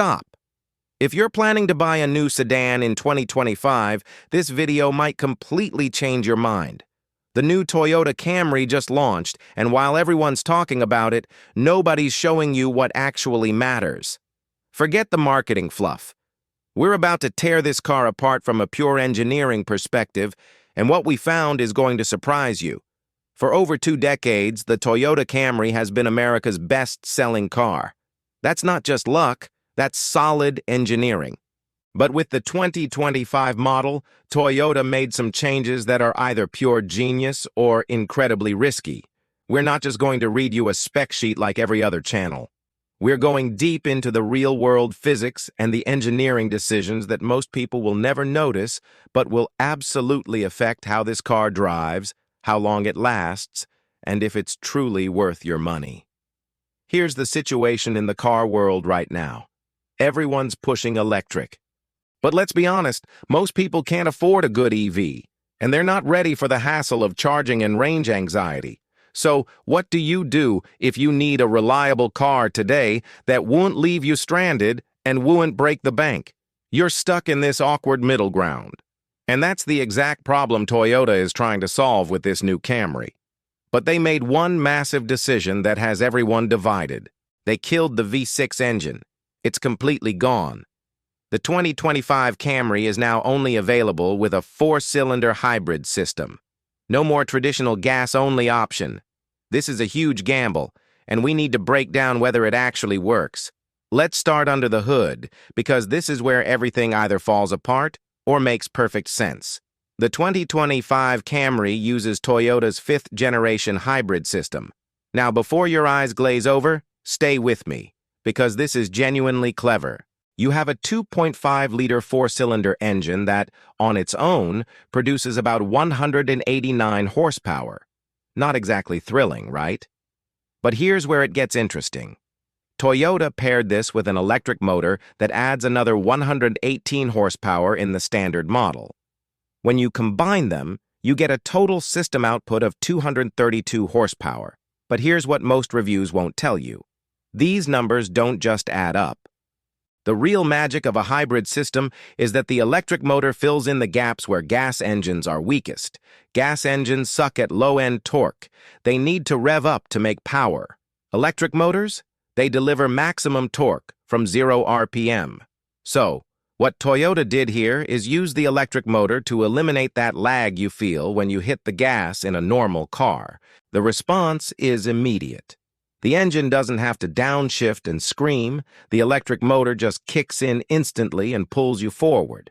stop. If you're planning to buy a new sedan in 2025, this video might completely change your mind. The new Toyota Camry just launched, and while everyone's talking about it, nobody's showing you what actually matters. Forget the marketing fluff. We're about to tear this car apart from a pure engineering perspective, and what we found is going to surprise you. For over 2 decades, the Toyota Camry has been America's best-selling car. That's not just luck, that's solid engineering. But with the 2025 model, Toyota made some changes that are either pure genius or incredibly risky. We're not just going to read you a spec sheet like every other channel. We're going deep into the real-world physics and the engineering decisions that most people will never notice, but will absolutely affect how this car drives, how long it lasts, and if it's truly worth your money. Here's the situation in the car world right now. Everyone's pushing electric. But let's be honest, most people can't afford a good EV, and they're not ready for the hassle of charging and range anxiety. So, what do you do if you need a reliable car today that won't leave you stranded and won't break the bank? You're stuck in this awkward middle ground. And that's the exact problem Toyota is trying to solve with this new Camry. But they made one massive decision that has everyone divided. They killed the V6 engine. It's completely gone. The 2025 Camry is now only available with a 4-cylinder hybrid system. No more traditional gas-only option. This is a huge gamble, and we need to break down whether it actually works. Let's start under the hood, because this is where everything either falls apart or makes perfect sense. The 2025 Camry uses Toyota's 5th-generation hybrid system. Now, before your eyes glaze over, stay with me, because this is genuinely clever. You have a 2.5-liter 4-cylinder engine that, on its own, produces about 189 horsepower. Not exactly thrilling, right? But here's where it gets interesting. Toyota paired this with an electric motor that adds another 118 horsepower in the standard model. When you combine them, you get a total system output of 232 horsepower. But here's what most reviews won't tell you. These numbers don't just add up. The real magic of a hybrid system is that the electric motor fills in the gaps where gas engines are weakest. Gas engines suck at low-end torque. They need to rev up to make power. Electric motors? They deliver maximum torque from 0 RPM. So, what Toyota did here is use the electric motor to eliminate that lag you feel when you hit the gas in a normal car. The response is immediate. The engine doesn't have to downshift and scream. The electric motor just kicks in instantly and pulls you forward.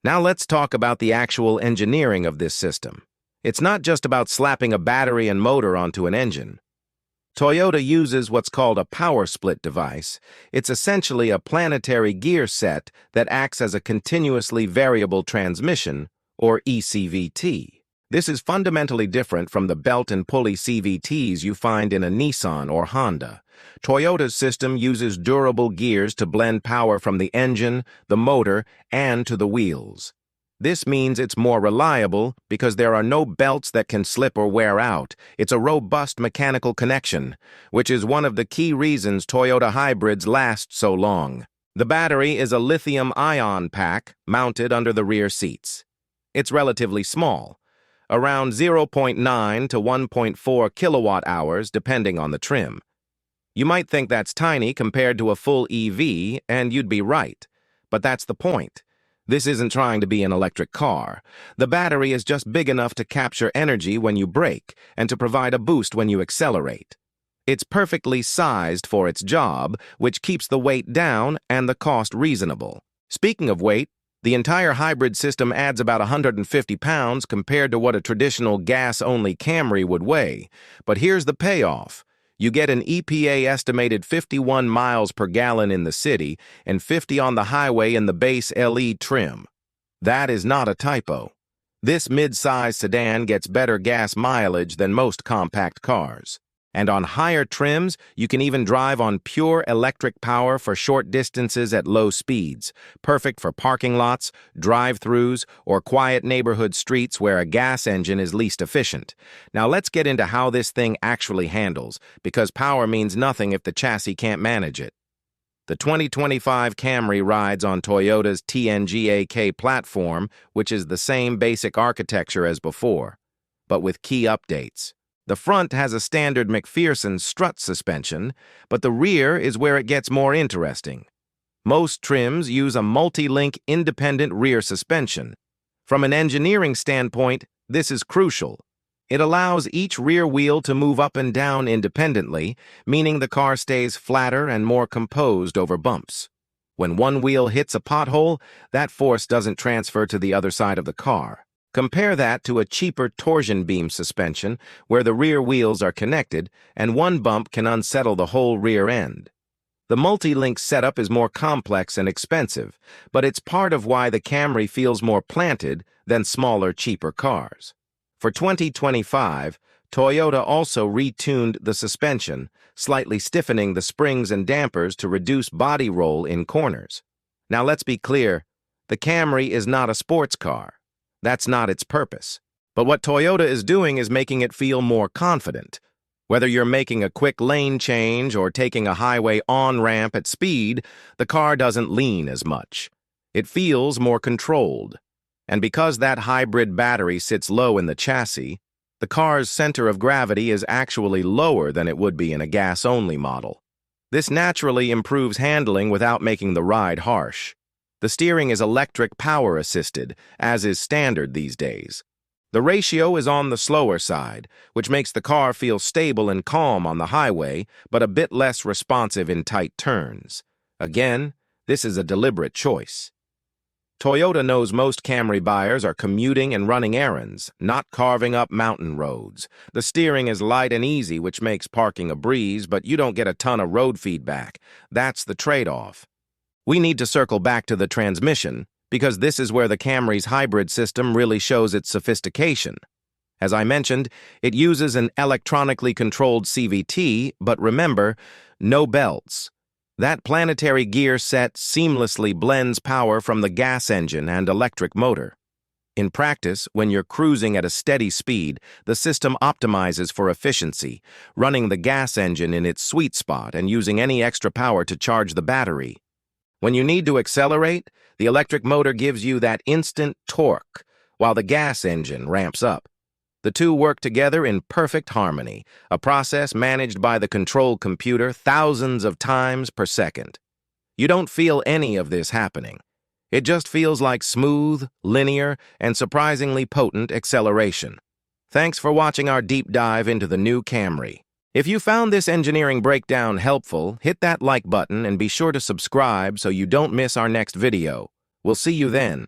Now let's talk about the actual engineering of this system. It's not just about slapping a battery and motor onto an engine. Toyota uses what's called a power split device. It's essentially a planetary gear set that acts as a continuously variable transmission, or ECVT. This is fundamentally different from the belt and pulley CVTs you find in a Nissan or Honda. Toyota's system uses durable gears to blend power from the engine, the motor, and to the wheels. This means it's more reliable because there are no belts that can slip or wear out. It's a robust mechanical connection, which is one of the key reasons Toyota hybrids last so long. The battery is a lithium-ion pack mounted under the rear seats. It's relatively small, around 0.9 to 1.4 kilowatt-hours depending on the trim. You might think that's tiny compared to a full EV, and you'd be right. But that's the point. This isn't trying to be an electric car. The battery is just big enough to capture energy when you brake and to provide a boost when you accelerate. It's perfectly sized for its job, which keeps the weight down and the cost reasonable. Speaking of weight, the entire hybrid system adds about 150 pounds compared to what a traditional gas-only Camry would weigh. But here's the payoff. You get an EPA-estimated 51 miles per gallon in the city and 50 on the highway in the base LE trim. That is not a typo. This mid-size sedan gets better gas mileage than most compact cars. And on higher trims, you can even drive on pure electric power for short distances at low speeds, perfect for parking lots, drive-thrus, or quiet neighborhood streets where a gas engine is least efficient. Now let's get into how this thing actually handles, because power means nothing if the chassis can't manage it. The 2025 Camry rides on Toyota's TNGA-K platform, which is the same basic architecture as before, but with key updates. The front has a standard McPherson strut suspension, but the rear is where it gets more interesting. Most trims use a multi-link independent rear suspension. From an engineering standpoint, this is crucial. It allows each rear wheel to move up and down independently, meaning the car stays flatter and more composed over bumps. When one wheel hits a pothole, that force doesn't transfer to the other side of the car. Compare that to a cheaper torsion beam suspension where the rear wheels are connected and one bump can unsettle the whole rear end. The multi-link setup is more complex and expensive, but it's part of why the Camry feels more planted than smaller, cheaper cars. For 2025, Toyota also retuned the suspension, slightly stiffening the springs and dampers to reduce body roll in corners. Now let's be clear, the Camry is not a sports car. That's not its purpose. But what Toyota is doing is making it feel more confident. Whether you're making a quick lane change or taking a highway on-ramp at speed, the car doesn't lean as much. It feels more controlled. And because that hybrid battery sits low in the chassis, the car's center of gravity is actually lower than it would be in a gas-only model. This naturally improves handling without making the ride harsh. The steering is electric power-assisted, as is standard these days. The ratio is on the slower side, which makes the car feel stable and calm on the highway, but a bit less responsive in tight turns. Again, this is a deliberate choice. Toyota knows most Camry buyers are commuting and running errands, not carving up mountain roads. The steering is light and easy, which makes parking a breeze, but you don't get a ton of road feedback. That's the trade-off. We need to circle back to the transmission, because this is where the Camry's hybrid system really shows its sophistication. As I mentioned, it uses an electronically controlled CVT, but remember, no belts. That planetary gear set seamlessly blends power from the gas engine and electric motor. In practice, when you're cruising at a steady speed, the system optimizes for efficiency, running the gas engine in its sweet spot and using any extra power to charge the battery. When you need to accelerate, the electric motor gives you that instant torque, while the gas engine ramps up. The two work together in perfect harmony, a process managed by the control computer thousands of times per second. You don't feel any of this happening. It just feels like smooth, linear, and surprisingly potent acceleration. Thanks for watching our deep dive into the new Camry. If you found this engineering breakdown helpful, hit that like button and be sure to subscribe so you don't miss our next video. We'll see you then.